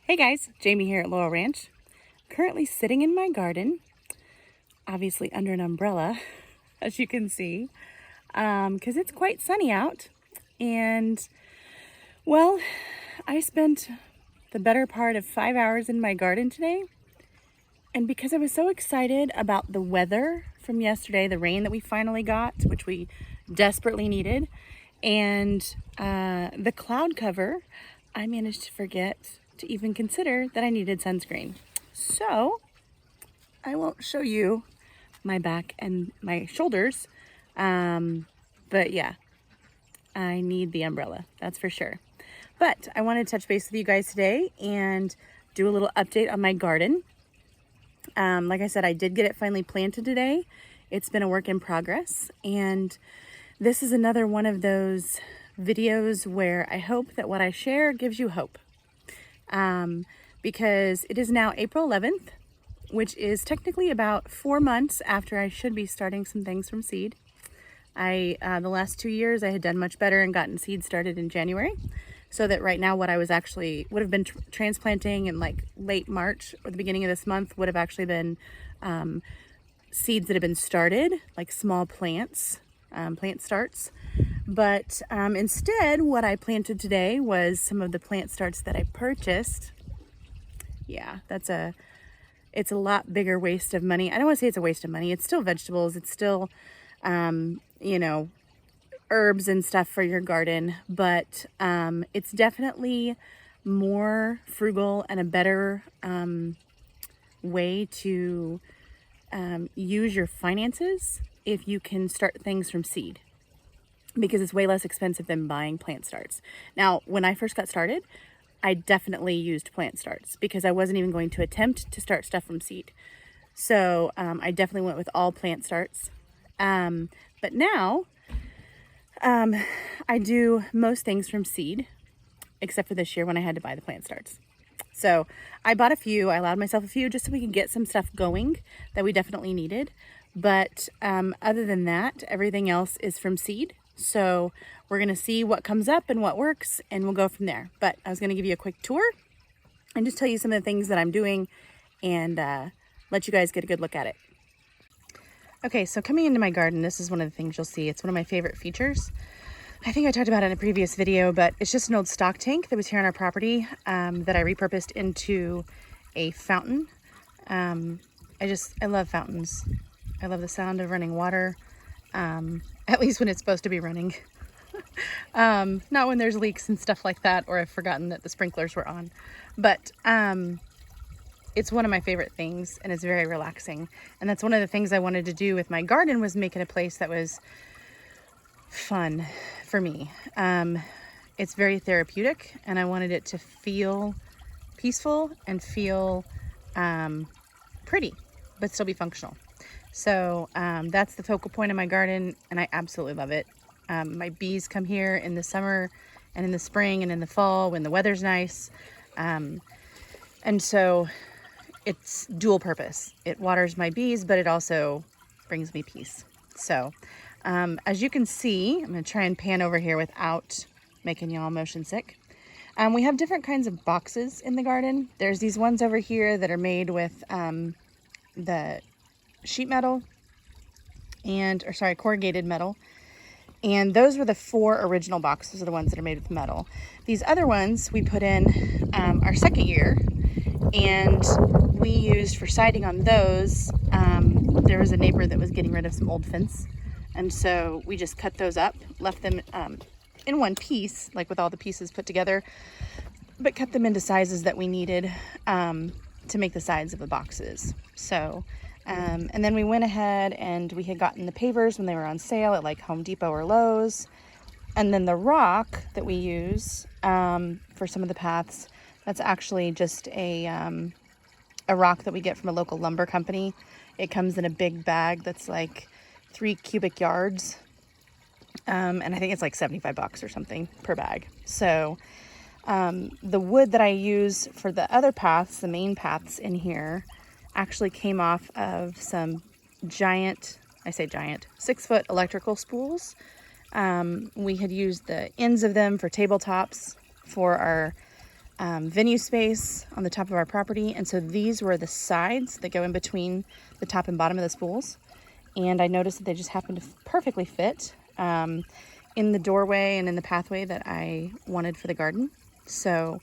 Hey guys, Jamie here at Laurel Ranch. Currently sitting in my garden, obviously under an umbrella, as you can see, because it's quite sunny out. And, well, I spent the better part of 5 hours in my garden today. And because I was so excited about the weather from yesterday, the rain that we finally got, which we desperately needed, and the cloud cover, I managed to forget to even consider that I needed sunscreen. So I won't show you my back and my shoulders, but yeah, I need the umbrella, that's for sure. But I wanted to touch base with you guys today and do a little update on my garden. Like I said, I did get it finally planted today. It's been a work in progress, and this is another one of those videos where I hope that what I share gives you hope. Because it is now April 11th, which is technically about 4 months after I should be starting some things from seed. The last 2 years I had done much better and gotten seed started in January, so that right now what I was actually would have been transplanting in like late March or the beginning of this month would have actually been seeds that have been started, like small plants, plant starts. But instead, what I planted today was some of the plant starts that I purchased. Yeah, it's a lot bigger waste of money. I don't want to say it's a waste of money. It's still vegetables. It's still, you know, herbs and stuff for your garden. But it's definitely more frugal and a better way to use your finances if you can start things from seed, because it's way less expensive than buying plant starts. Now, when I first got started, I definitely used plant starts because I wasn't even going to attempt to start stuff from seed. So I definitely went with all plant starts. But now I do most things from seed, except for this year when I had to buy the plant starts. So I bought a few, I allowed myself a few just so we could get some stuff going that we definitely needed. But other than that, everything else is from seed. So we're going to see what comes up and what works, and we'll go from there. But I was going to give you a quick tour and just tell you some of the things that I'm doing and let you guys get a good look at it. Okay, so coming into my garden, this is one of the things you'll see. It's one of my favorite features. I think I talked about it in a previous video, but it's just an old stock tank that was here on our property that I repurposed into a fountain. I love fountains. I love the sound of running water, at least when it's supposed to be running. Not when there's leaks and stuff like that, or I've forgotten that the sprinklers were on. But it's one of my favorite things, and it's very relaxing. And that's one of the things I wanted to do with my garden, was make it a place that was fun for me. It's very therapeutic, and I wanted it to feel peaceful and feel pretty, but still be functional. So that's the focal point of my garden, and I absolutely love it. My bees come here in the summer and in the spring and in the fall when the weather's nice. And so it's dual purpose. It waters my bees, but it also brings me peace. So as you can see, I'm going to try and pan over here without making y'all motion sick. We have different kinds of boxes in the garden. There's these ones over here that are made with the sheet metal corrugated metal. And those were the 4 original boxes, are the ones that are made with metal. These other ones we put in our second year, and we used for siding on those. There was a neighbor that was getting rid of some old fence, and so we just cut those up, left them in one piece, like with all the pieces put together, but cut them into sizes that we needed to make the sides of the boxes. So and then we went ahead and we had gotten the pavers when they were on sale at like Home Depot or Lowe's. And then the rock that we use for some of the paths, that's actually just a rock that we get from a local lumber company. It comes in a big bag that's like 3 cubic yards. And I think it's like $75 or something per bag. So the wood that I use for the other paths, the main paths in here, actually came off of some giant, I say giant, 6-foot electrical spools. We had used the ends of them for tabletops for our venue space on the top of our property. And so these were the sides that go in between the top and bottom of the spools. And I noticed that they just happened to perfectly fit in the doorway and in the pathway that I wanted for the garden. So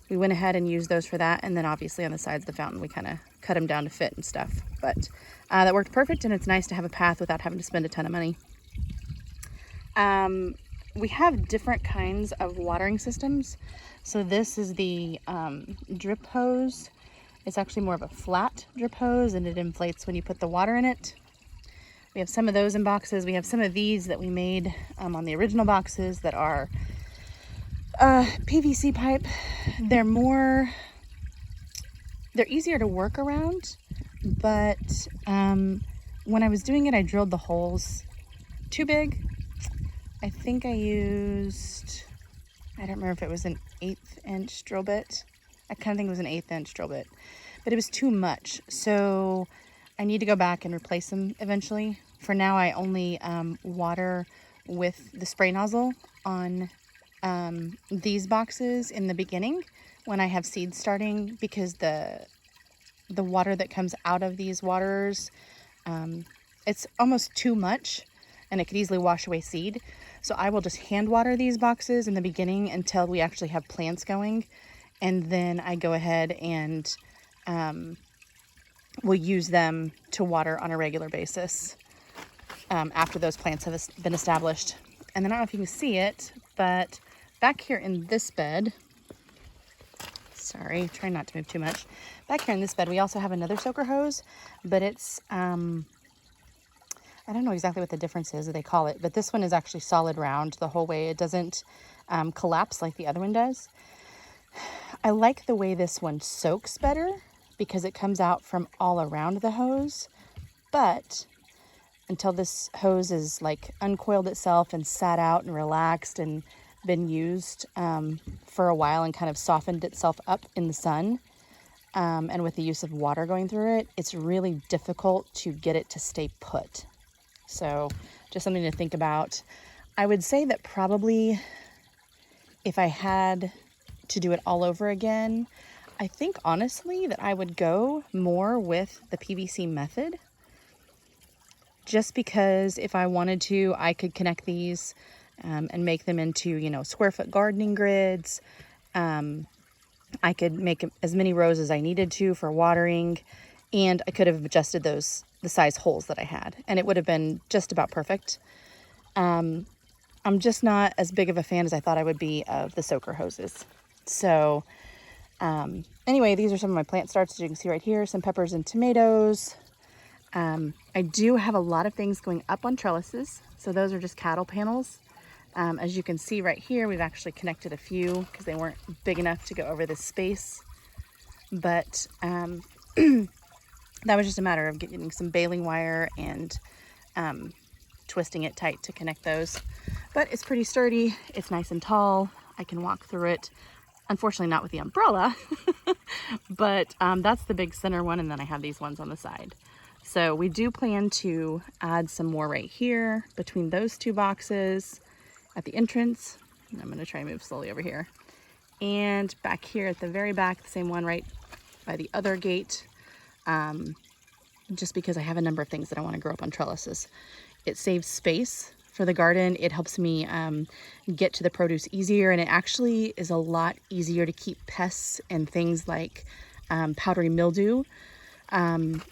we went ahead and used those for that. And then obviously on the sides of the fountain, we kind of cut them down to fit and stuff. But that worked perfect, and it's nice to have a path without having to spend a ton of money. We have different kinds of watering systems. So this is the drip hose. It's actually more of a flat drip hose, and it inflates when you put the water in it. We have some of those in boxes. We have some of these that we made on the original boxes that are PVC pipe. They're easier to work around, but when I was doing it, I drilled the holes too big. I think I used, I don't remember if it was an 1/8 inch drill bit. I kind of think it was an 1/8 inch drill bit, but it was too much. So I need to go back and replace them eventually. For now, I only water with the spray nozzle on these boxes in the beginning when I have seeds starting, because the water that comes out of these waterers, it's almost too much and it could easily wash away seed. So I will just hand water these boxes in the beginning until we actually have plants going. And then I go ahead and will use them to water on a regular basis after those plants have been established. And then I don't know if you can see it, but back here in this bed, sorry, try not to move too much. Back here in this bed, we also have another soaker hose, but it's, I don't know exactly what the difference is that they call it, but this one is actually solid round the whole way. It doesn't collapse like the other one does. I like the way this one soaks better because it comes out from all around the hose, but until this hose is like uncoiled itself and sat out and relaxed and been used for a while and kind of softened itself up in the sun, and with the use of water going through it, it's really difficult to get it to stay put. So just something to think about. I would say that probably if I had to do it all over again, I think honestly that I would go more with the PVC method, just because if I wanted to, I could connect these and make them into, you know, square foot gardening grids. I could make as many rows as I needed to for watering, and I could have adjusted the size holes that I had, and it would have been just about perfect. I'm just not as big of a fan as I thought I would be of the soaker hoses. So anyway, these are some of my plant starts, as you can see right here, some peppers and tomatoes. I do have a lot of things going up on trellises. So those are just cattle panels. As you can see right here, we've actually connected a few because they weren't big enough to go over this space. But that was just a matter of getting some baling wire and twisting it tight to connect those. But it's pretty sturdy. It's nice and tall. I can walk through it. Unfortunately, not with the umbrella, but that's the big center one. And then I have these ones on the side. So we do plan to add some more right here between those two boxes at the entrance. And I'm going to try and move slowly over here. And back here at the very back, the same one right by the other gate, just because I have a number of things that I want to grow up on trellises. It saves space for the garden. It helps me get to the produce easier, and it actually is a lot easier to keep pests and things like powdery mildew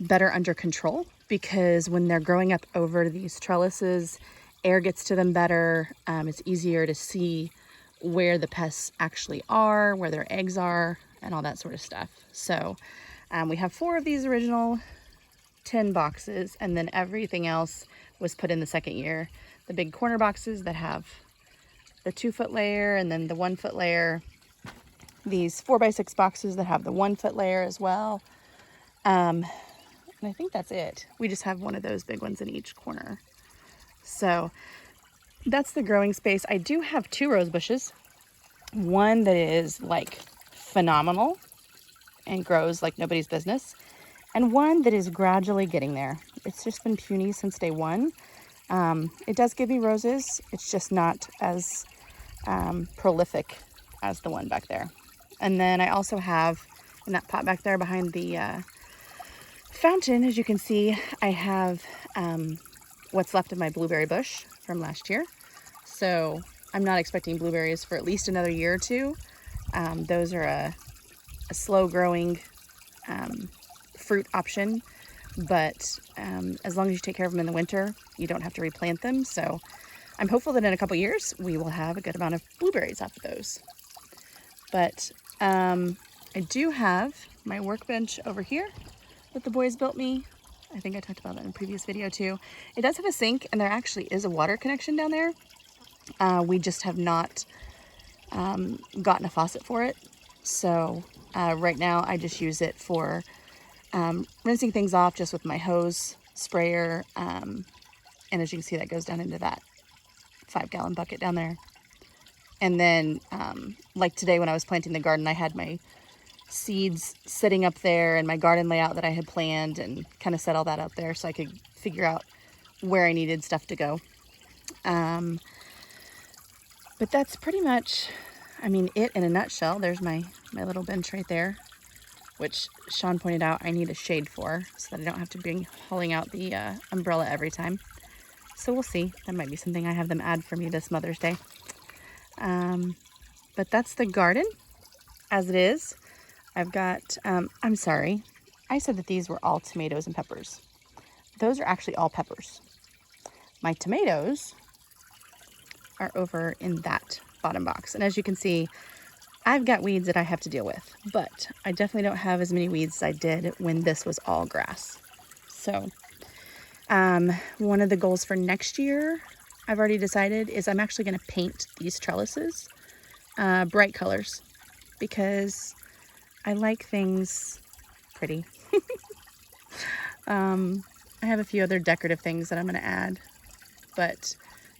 better under control, because when they're growing up over these trellises, air gets to them better. It's easier to see where the pests actually are, where their eggs are, and all that sort of stuff. So we have 4 of these original 10 boxes, and then everything else was put in the second year. The big corner boxes that have the 2-foot layer and then the 1-foot layer. These 4x6 boxes that have the 1-foot layer as well. And I think that's it. We just have one of those big ones in each corner. So that's the growing space. I do have 2 rose bushes. One that is like phenomenal and grows like nobody's business, and one that is gradually getting there. It's just been puny since day one. It does give me roses. It's just not as prolific as the one back there. And then I also have in that pot back there behind the fountain, as you can see, I have what's left of my blueberry bush from last year. So I'm not expecting blueberries for at least another year or two. Those are a slow growing fruit option, but as long as you take care of them in the winter, you don't have to replant them. So I'm hopeful that in a couple years we will have a good amount of blueberries off of those. But I do have my workbench over here that the boys built me. I think I talked about that in a previous video too. It does have a sink, and there actually is a water connection down there. We just have not gotten a faucet for it. So right now I just use it for rinsing things off just with my hose sprayer. And as you can see, that goes down into that 5-gallon bucket down there. And then like today when I was planting the garden, I had my seeds sitting up there and my garden layout that I had planned, and kind of set all that up there so I could figure out where I needed stuff to go. But that's pretty much, I mean, it in a nutshell. There's my little bench right there, which Sean pointed out I need a shade for so that I don't have to be hauling out the umbrella every time. So we'll see. That might be something I have them add for me this Mother's Day. But that's the garden as it is. I've got, I'm sorry, I said that these were all tomatoes and peppers. Those are actually all peppers. My tomatoes are over in that bottom box. And as you can see, I've got weeds that I have to deal with, but I definitely don't have as many weeds as I did when this was all grass. So one of the goals for next year, I've already decided, is I'm actually going to paint these trellises bright colors, because I like things pretty. I have a few other decorative things that I'm going to add, but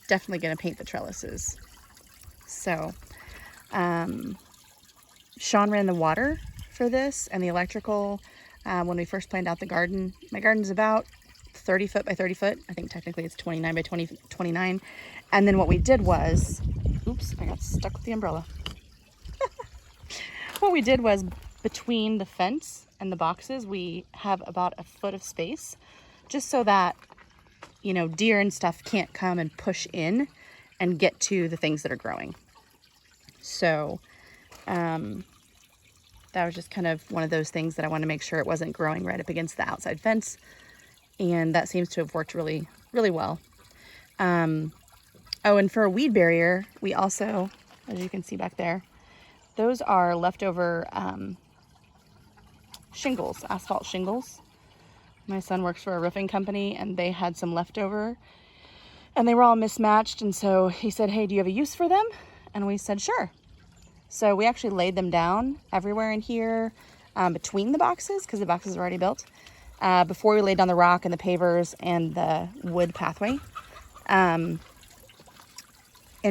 definitely going to paint the trellises. So Sean ran the water for this and the electrical when we first planned out the garden. My garden's about 30 foot by 30 foot. I think technically it's 29 by 29. And then what we did was, oops, I got stuck with the umbrella. What we did was, between the fence and the boxes, we have about a foot of space, just so that, you know, deer and stuff can't come and push in and get to the things that are growing. So that was just kind of one of those things that I wanted to make sure it wasn't growing right up against the outside fence. And that seems to have worked really, really well. Oh, and for a weed barrier, we also, as you can see back there, those are leftover shingles, asphalt shingles. My son works for a roofing company, and they had some leftover, and they were all mismatched. And so he said, hey, do you have a use for them? And we said, sure. So we actually laid them down everywhere in here between the boxes, because the boxes are already built, before we laid down the rock and the pavers and the wood pathway. And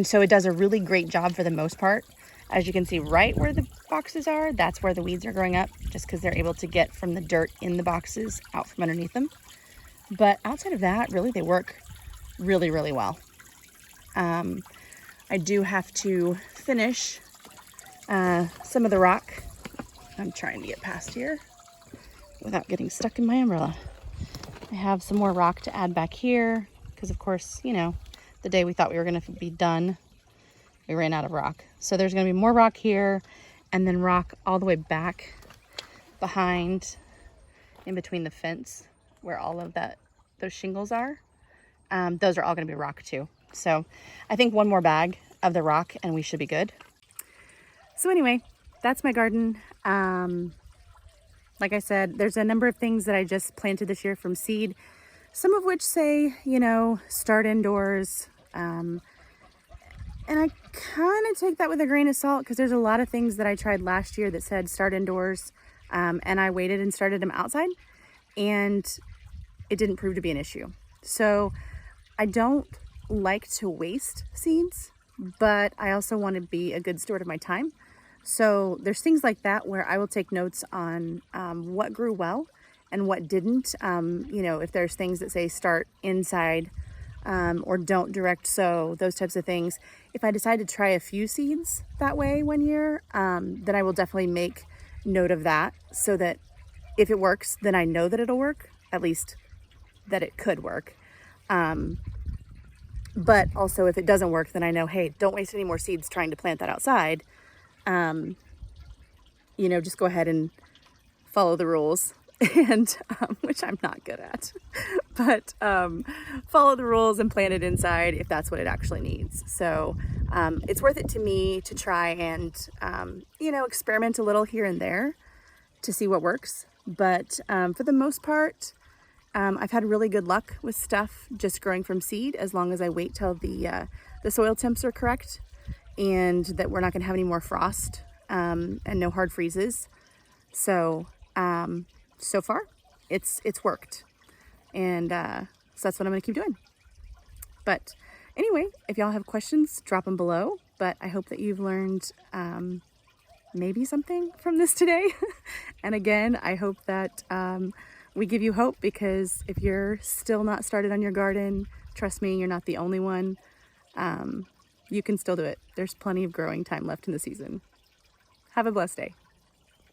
so it does a really great job for the most part. As you can see, right where the boxes are, that's where the weeds are growing up, just because they're able to get from the dirt in the boxes out from underneath them. But outside of that, really, they work really, really well. I do have to finish some of the rock. I'm trying to get past here without getting stuck in my umbrella. I have some more rock to add back here, because of course, you know, the day we thought we were going to be done, we ran out of rock. So there's going to be more rock here, and then rock all the way back behind, in between the fence where all of those shingles are. Those are all going to be rock too. So I think one more bag of the rock and we should be good. So anyway, that's my garden. Like I said, there's a number of things that I just planted this year from seed, some of which say, you know, start indoors. And I kind of take that with a grain of salt, because there's a lot of things that I tried last year that said start indoors, and I waited and started them outside, and it didn't prove to be an issue. So I don't like to waste seeds, but I also want to be a good steward of my time. So there's things like that where I will take notes on what grew well and what didn't. You know, if there's things that say start inside, or don't direct sow, those types of things. if I decide to try a few seeds that way one year, then I will definitely make note of that so that if it works, then I know that it'll work, at least that it could work. But also if it doesn't work, then I know, hey, don't waste any more seeds trying to plant that outside. You know, just go ahead and follow the rules and which I'm not good at, but follow the rules and plant it inside if that's what it actually needs. So it's worth it to me to try and, you know, experiment a little here and there to see what works. But for the most part, I've had really good luck with stuff just growing from seed as long as I wait till the soil temps are correct and that we're not going to have any more frost and no hard freezes. So so far it's worked, and so that's what I'm going to keep doing. But anyway, if y'all have questions, drop them below. But I hope that you've learned maybe something from this today. And again, I hope that we give you hope, because if you're still not started on your garden, trust me, you're not the only one. You can still do it. There's plenty of growing time left in the season. Have a blessed day.